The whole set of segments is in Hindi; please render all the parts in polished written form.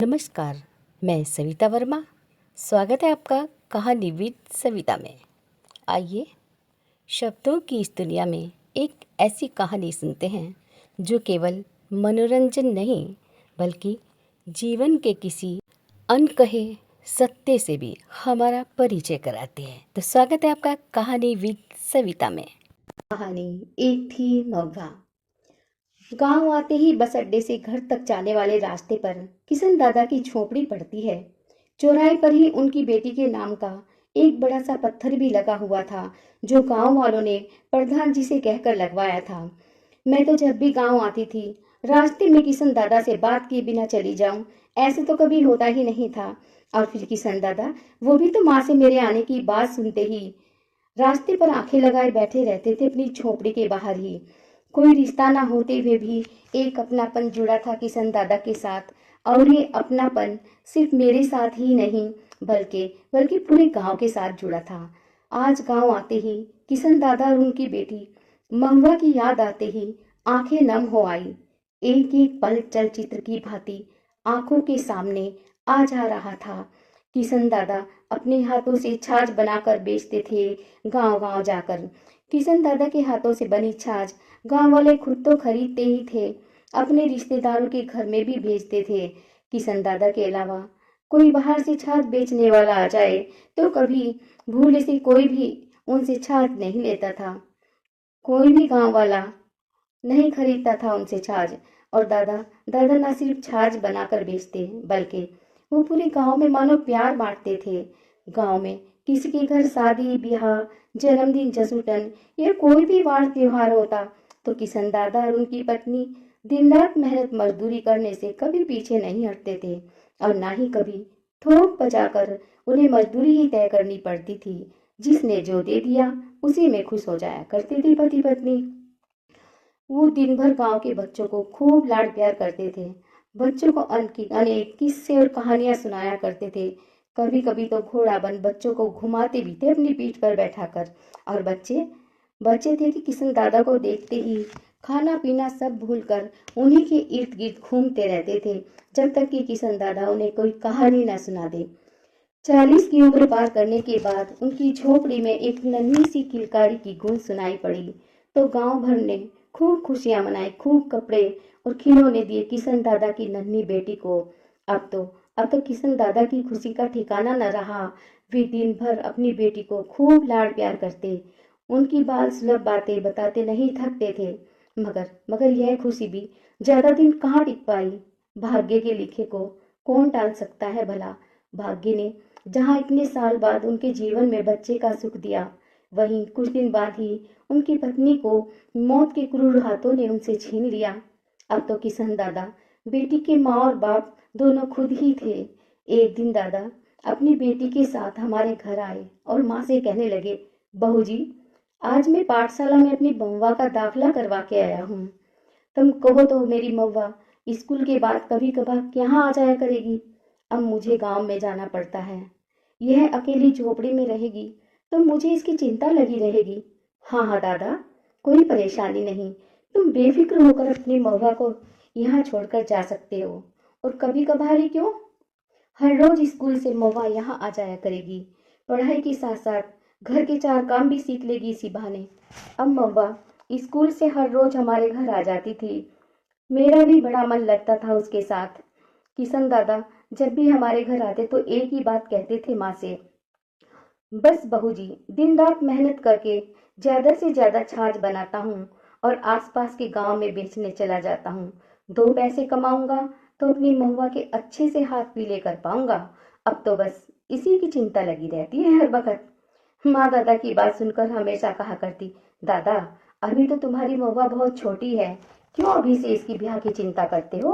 नमस्कार, मैं सविता वर्मा। स्वागत है आपका कहानी विद सविता में। आइए शब्दों की इस दुनिया में एक ऐसी कहानी सुनते हैं जो केवल मनोरंजन नहीं बल्कि जीवन के किसी अनकहे सत्य से भी हमारा परिचय कराती है। तो स्वागत है आपका कहानी विद सविता में। कहानी एक थी मौवा। गांव आते ही बस अड्डे से घर तक जाने वाले रास्ते पर किशन दादा की झोपड़ी पड़ती है। चौराहे पर ही उनकी बेटी के नाम का एक बड़ा सा पत्थर भी लगा हुआ था जो गांव वालों ने प्रधान जी से कहकर लगवाया था। मैं तो जब भी गांव आती थी रास्ते में किशन दादा से बात किए बिना चली जाऊं, ऐसे तो कभी होता ही नहीं था। और फिर किशन दादा, वो भी तो माँ से मेरे आने की बात सुनते ही रास्ते पर आंखें लगाए बैठे रहते थे अपनी झोपड़ी के बाहर ही। कोई रिश्ता ना होते हुए भी एक अपनापन जुड़ा था किशन दादा के साथ। और ये अपनापन सिर्फ मेरे साथ ही नहीं बल्कि बल्कि पूरे गांव के साथ जुड़ा था। आज गांव आते ही किशन दादा और उनकी बेटी महुआ की याद आते ही आंखें नम हो आई। एक एक पल चलचित्र की भांति आंखों के सामने आ जा रहा था। किशन दादा अपने हाथों से छाछ बनाकर बेचते थे गांव गांव जाकर। किशन दादा के हाथों से बनी छाछ गांव वाले खुद तो खरीदते ही थे, अपने रिश्तेदारों के घर में भी भेजते थे। किशन दादा के अलावा कोई बाहर से छाछ बेचने वाला आ जाए तो कभी भूल से कोई भी उनसे छाछ नहीं लेता था। कोई भी गांव वाला नहीं खरीदता था उनसे छाछ। और दादा दादा न सिर्फ छाछ बनाकर बेचते बल्कि वो पूरे गांव में मानो प्यार बांटते थे। गांव में किसी के घर शादी ब्याह जन्मदिन जसूटन या कोई भी वार त्योहार होता तो किशन दादा और उनकी पत्नी दिन रात मेहनत मजदूरी करने से कभी पीछे नहीं हटते थे और ना ही कभी थोक बजाकर उन्हें मजदूरी ही तय करनी पड़ती थी। जिसने जो दे दिया उसी में खुश हो जाया करते थे पति पत्नी। वो दिन भर गांव के बच्चों को खूब लाड प्यार करते थे। बच्चों को अनेक किस्से और कहानियां सुनाया करते थे। कभी कभी तो घोड़ा बन बच्चों को घुमाते भी थे अपनी पीठ पर बैठाकर। और बच्चे बच्चे थे कि किशन दादा को देखते ही खाना पीना सब भूलकर उन्हीं के इर्द गिर्द घूमते रहते थे जब तक कि किशन दादा उन्हें कोई कहानी न सुना दे। 40 की उम्र पार करने के बाद उनकी झोपड़ी में एक नन्ही सी किलकारी की गूंज सुनाई पड़ी तो गांव भर ने खूब खुशियां मनाई, खूब कपड़े और खिलौने दिए किशन दादा की नन्ही बेटी को। अब तो किशन दादा की खुशी का ठिकाना न रहा। वे दिन भर अपनी बेटी को खूब लाड प्यार करते, उनकी बाल सुलभ बातें बताते नहीं थकते थे। मगर यह खुशी भी ज्यादा दिन कहाँ टिक पाई। भाग्य के लिखे को कौन टाल सकता है भला। भाग्य ने जहाँ इतने साल बाद उनके जीवन में बच्चे का सुख दिया, वहीं कुछ दिन बाद ही उनकी पत्नी को मौत के क्रूर हाथों ने उनसे छीन लिया। अब तो किशन दादा बेटी के माँ और बाप दोनों खुद ही थे। एक दिन दादा अपनी बेटी के साथ हमारे घर आए और माँ से कहने लगे, बहू जी, आज मैं पाठशाला में अपनी महुआ का दाखिला करवा के आया हूँ। तुम कहो तो मेरी महुआ स्कूल के बाद कभी कभार यहाँ आ जाया करेगी। अब मुझे गांव में जाना पड़ता है। यह अकेली झोपड़ी में रहेगी तो मुझे इसकी चिंता लगी रहेगी। हाँ हाँ दादा, कोई परेशानी नहीं। तुम बेफिक्र होकर अपनी महुआ को यहाँ छोड़कर जा सकते हो। और कभी कभार ही क्यों, हर रोज स्कूल से महुआ यहाँ आ जाया करेगी। पढ़ाई के साथ साथ घर के 4 काम भी सीख लेगी इसी बहाने। अब महुआ स्कूल से हर रोज हमारे घर आ जाती थी। मेरा भी बड़ा मन लगता था उसके साथ। किशन दादा जब भी हमारे घर आते तो एक ही बात कहते थे माँ से, बस बहू जी, दिन रात मेहनत करके ज्यादा से ज्यादा छाछ बनाता हूँ और आसपास के गांव में बेचने चला जाता हूँ। 2 पैसे कमाऊंगा तो अपनी महुआ के अच्छे से हाथ पीले कर पाऊंगा। अब तो बस इसी की चिंता लगी रहती है हर वक्त। माँ दादा की बात सुनकर हमेशा कहा करती, दादा अभी तो तुम्हारी महुआ बहुत छोटी है, क्यों अभी से इसकी ब्याह की चिंता करते हो।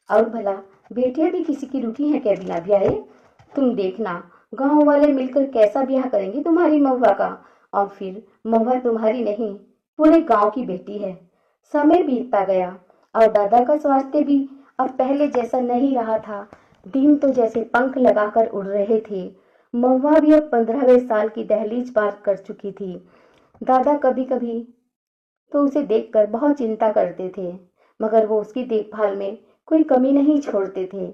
और भला बेटियां भी किसी की रुकी हैं क्या बिना ब्याहे। तुम देखना गांव वाले मिलकर कैसा ब्याह करेंगे तुम्हारी महुआ का। और फिर महुआ तुम्हारी नहीं, पूरे गांव की बेटी है। समय बीतता गया और दादा का स्वास्थ्य भी अब पहले जैसा नहीं रहा था। दिन तो जैसे पंख लगाकर उड़ रहे थे। महुआ भी अब 15वें साल की दहलीज पार कर चुकी थी। दादा कभी कभी तो उसे देखकर बहुत चिंता करते थे, मगर वो उसकी देखभाल में कोई कमी नहीं छोड़ते थे।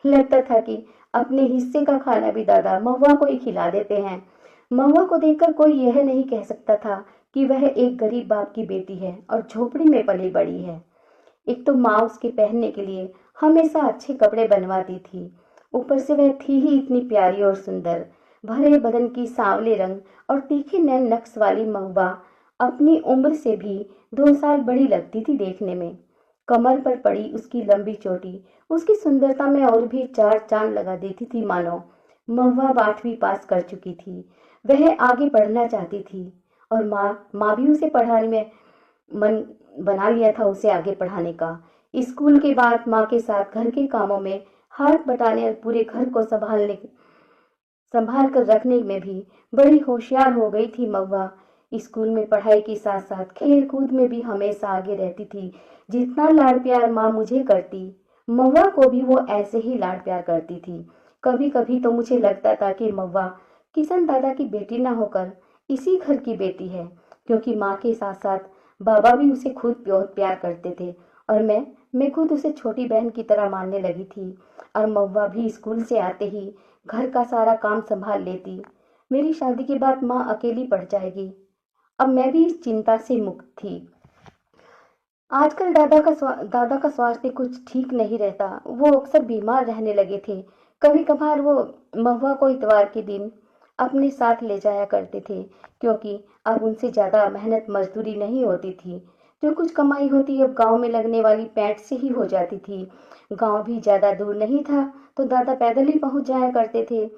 लगता था कि अपने हिस्से का खाना भी दादा महुआ को ही खिला देते हैं। महुआ को देखकर कोई यह नहीं कह सकता था कि वह एक गरीब बाप की बेटी है और झोपड़ी में पली बड़ी है। एक तो माँ उसके पहनने के लिए हमेशा अच्छे कपड़े बनवाती थी, ऊपर से वह थी ही इतनी प्यारी और सुंदर। भरे बदन की सांवले रंग और तीखे नैन नक्श वाली महुआ अपनी उम्र से भी 2 साल बड़ी लगती थी देखने में। कमर पर पड़ी उसकी लंबी चोटी उसकी सुंदरता में और भी 4 चांद लगा देती थी मानो। महुआ 8वीं पास कर चुकी थी। वह आगे पढ़ना चाहती थी और माँ भी उसे पढ़ाने में मन बना लिया था, उसे आगे पढ़ाने का। स्कूल के बाद माँ के साथ घर के कामों में हाथ बटाने और पूरे घर को संभाल कर रखने में भी बड़ी होशियार हो गई थी महुआ। स्कूल में पढ़ाई के साथ साथ खेल कूद में भी हमेशा आगे रहती थी। जितना लाड प्यार माँ मुझे करती, महुआ को भी वो ऐसे ही लाड प्यार करती थी। कभी कभी तो मुझे लगता था कि महुआ किशन दादा की बेटी ना होकर इसी घर की बेटी है, क्योंकि माँ के साथ साथ बाबा भी उसे खुद बहुत प्यार करते थे और मैं खुद उसे छोटी बहन की तरह मानने लगी थी। और महुआ भी स्कूल से आते ही घर का सारा काम संभाल लेती। मेरी शादी के बाद माँ अकेली पड़ जाएगी, अब मैं भी इस चिंता से मुक्त थी। आजकल दादा का स्वास्थ्य कुछ ठीक नहीं रहता, वो अक्सर बीमार रहने लगे थे। कभी कभार वो महुआ को इतवार के दिन अपने साथ ले जाया करते थे, क्योंकि अब उनसे ज्यादा मेहनत मजदूरी नहीं होती थी। जो कुछ कमाई होती अब गांव में लगने वाली पैंट से ही हो जाती थी। गांव भी ज्यादा दूर नहीं था, तो दादा पैदल ही पहुंच जाया करते थे।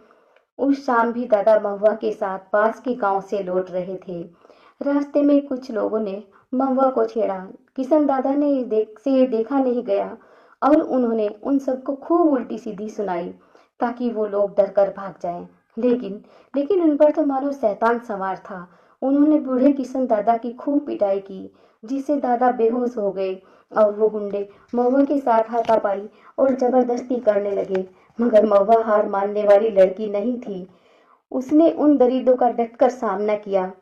उस शाम भी दादा महुआ के साथ पास के गांव से लौट रहे थे। रास्ते में कुछ लोगों ने महुआ को छेड़ा। किशन दादा ने देखा नहीं गया और उन्होंने उन सबको खूब उल्टी सीधी सुनाई, ताकि वो लोग डर कर भाग जाएं। लेकिन लेकिन उन पर तो मानो शैतान सवार था। उन्होंने बूढ़े किशन दादा की खूब पिटाई की, जिससे दादा बेहोश हो गए और वो गुंडे महुआ के साथ हाथापाई और जबरदस्ती करने लगे। मगर महुआ हार मानने वाली लड़की नहीं थी। उसने उन दरिद्रों का डटकर सामना किया।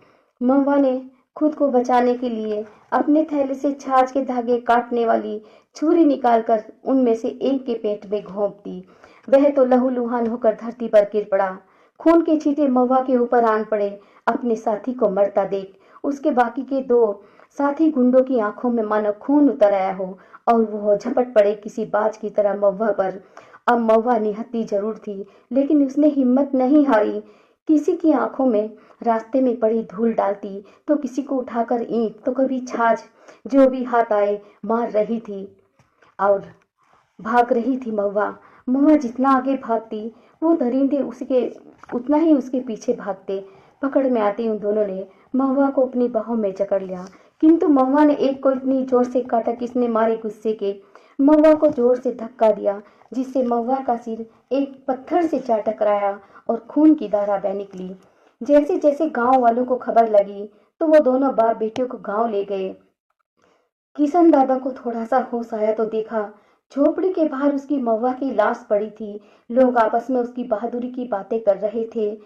महुआ ने खुद को बचाने के लिए अपने थैले से छाछ के धागे काटने वाली छुरी निकालकर उनमें से एक के पेट में घोंप दी। वह तो लहूलुहान होकर धरती पर गिर पड़ा। खून के छींटे महुआ के ऊपर आन पड़े। अपने साथी को मरता देख उसके बाकी के 2 साथी गुंडों की आंखों में मानो खून उतर आया हो और वो झपट पड़े किसी बाज की तरह महुआ पर। अब महुआ निहत्ती जरूर थी, लेकिन उसने हिम्मत नहीं हारी। किसी की आंखों में रास्ते में पड़ी धूल डालती, तो किसी को उठाकर ईंट, तो कभी छाछ, जो भी हाथ आए मार रही थी और भाग रही थी महुआ। महुआ जितना आगे भागती, वो दरिंदे उसके उतना ही उसके पीछे भागते। पकड़ में आते उन दोनों ने महुआ को अपनी बाहों में जकड़ लिया, किंतु महुआ ने एक को इतनी जोर से काटा कि इसने मारे गुस्से के महुआ को जोर से धक्का दिया, जिससे महुआ का सिर एक पत्थर से जा टकराया और खून की धारा बह निकली। जैसे जैसे गांव वालों को खबर लगी, तो वो दोनों बाप बेटियों को गांव ले गए। किशन दादा को थोड़ा सा होश आया तो देखा झोपड़ी के बाहर उसकी महुआ की लाश पड़ी थी। लोग आपस में उसकी बहादुरी की बातें कर रहे थे।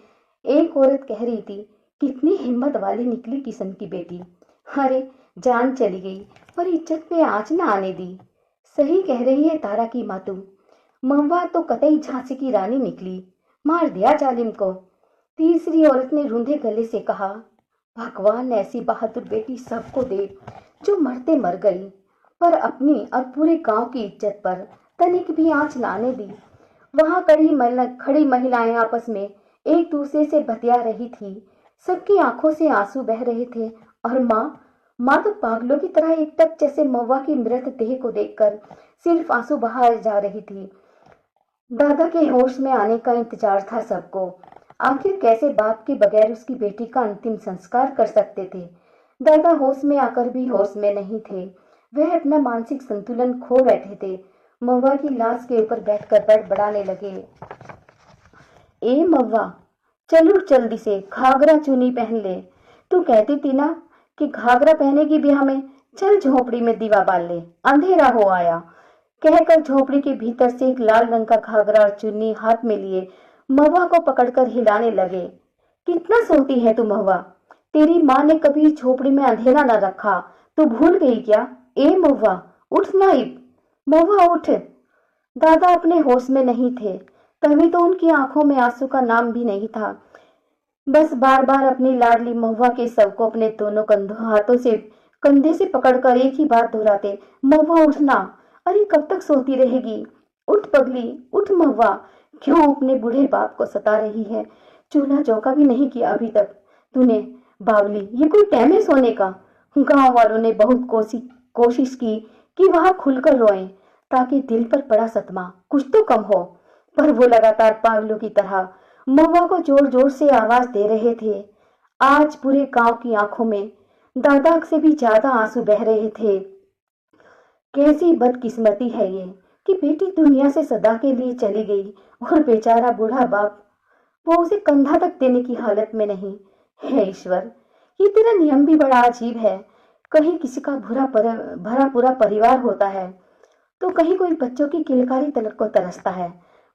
एक औरत कह रही थी, कितनी हिम्मत वाली निकली किशन की बेटी। अरे जान चली गई पर इज्जत पे आंच न आने दी। सही कह रही है तारा की मातू, महुआ तो कतई झांसी की रानी निकली, मार दिया जालिम को। तीसरी औरत ने रूंधे गले से कहा, भगवान ऐसी बहादुर बेटी सबको दे जो मरते मर गई, पर अपनी और पूरे गांव की इज्जत पर तनिक भी आंच लाने दी। वहां खड़ी महिलाएं आपस में एक दूसरे से बतिया रही थी। सबकी आंखों से आंसू बह रहे थे और माँ तो पागलों की तरह एक तक जैसे महुआ की मृत देह को देखकर सिर्फ आंसू बहाए जा रही थी। दादा के होश में आने का इंतजार था सबको। आखिर कैसे बाप के बगैर उसकी बेटी का अंतिम संस्कार कर सकते थे। दादा होश में आकर भी होश में नहीं थे। वह अपना मानसिक संतुलन खो बैठे थे। महुआ की लाश के ऊपर बैठकर बड़बड़ाने लगे, ए महुआ, चल उठ जल्दी से, घाघरा चुन्नी पहन ले। तू कहती थी ना कि घाघरा पहनेगी भी हमें। चल झोपड़ी में दीवा बाल ले, अंधेरा हो आया। कहकर झोपड़ी के भीतर से एक लाल रंग का घाघरा और चुन्नी हाथ में लिए महुआ को पकड़कर हिलाने लगे। कितना सोती है तू महुआ, तेरी माँ ने कभी झोपड़ी में अंधेरा न रखा, तू भूल गई क्या? ए महुआ, उठ ना, महुआ उठ। दादा अपने होश में नहीं थे, तभी तो उनकी आंखों में आंसू का नाम भी नहीं था। बस बार बार अपनी लाडली महुआ के शव को अपने दोनों हाथों से कंधे से पकड़कर एक ही बात दोहराते, महुआ उठना। अरे कब तक सोती रहेगी? उठ पगली, उठ महुआ। क्यों अपने बूढ़े बाप को सता रही है? चूल्हा चौका भी नहीं किया अभी तक तूने। बावली, ये कोई टाइम है सोने का? गांव वालों ने बहुत कोशिश की कि वहां खुलकर रोएं, ताकि दिल पर पड़ा सतमा कुछ तो कम हो, पर वो लगातार पागलों की तरह महुआ को जोर जोर से आवाज दे रहे थे। आज पूरे गांव की आंखों में दादा से भी ज्यादा आंसू बह रहे थे। कैसी बदकिस्मती है ये कि बेटी दुनिया से सदा के लिए चली गई और बेचारा बूढ़ा बाप वो उसे कंधा तक देने की हालत में नहीं। हे ईश्वर, ये तेरा नियम भी बड़ा अजीब है। कहीं किसी का भरा पूरा परिवार होता है तो कहीं कोई बच्चों की किलकारी तलक को तरसता है।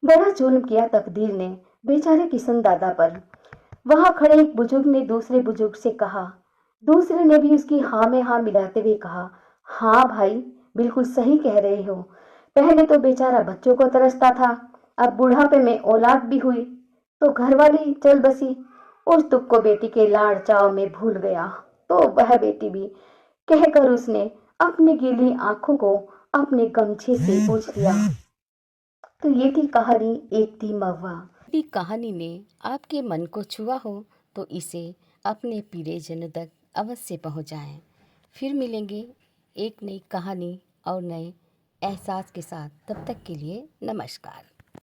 बड़ा जुल्म किया तकदीर ने बेचारे किशन दादा पर। वहां खड़े एक बुजुर्ग ने दूसरे बुजुर्ग से कहा। दूसरे ने भी उसकी हाँ में हाँ मिलाते हुए कहा, हाँ भाई, बिल्कुल सही कह रहे हो। पहले तो बेचारा बच्चों को तरसता था, अब बुढ़ापे में औलाद भी हुई तो घर वाली चल बसी। उस दुख को बेटी के लाड़ चाव में भूल गया तो वह बेटी भी कहकर उसने अपनी गीली आंखों को अपने गमछे से पोंछ लिया। तो ये थी कहानी एक थी महुआ। यदि कहानी ने आपके मन को छुआ हो तो इसे अपने प्रियजनों तक अवश्य पहुंचाएं। फिर मिलेंगे एक नई कहानी और नए एहसास के साथ। तब तक के लिए नमस्कार।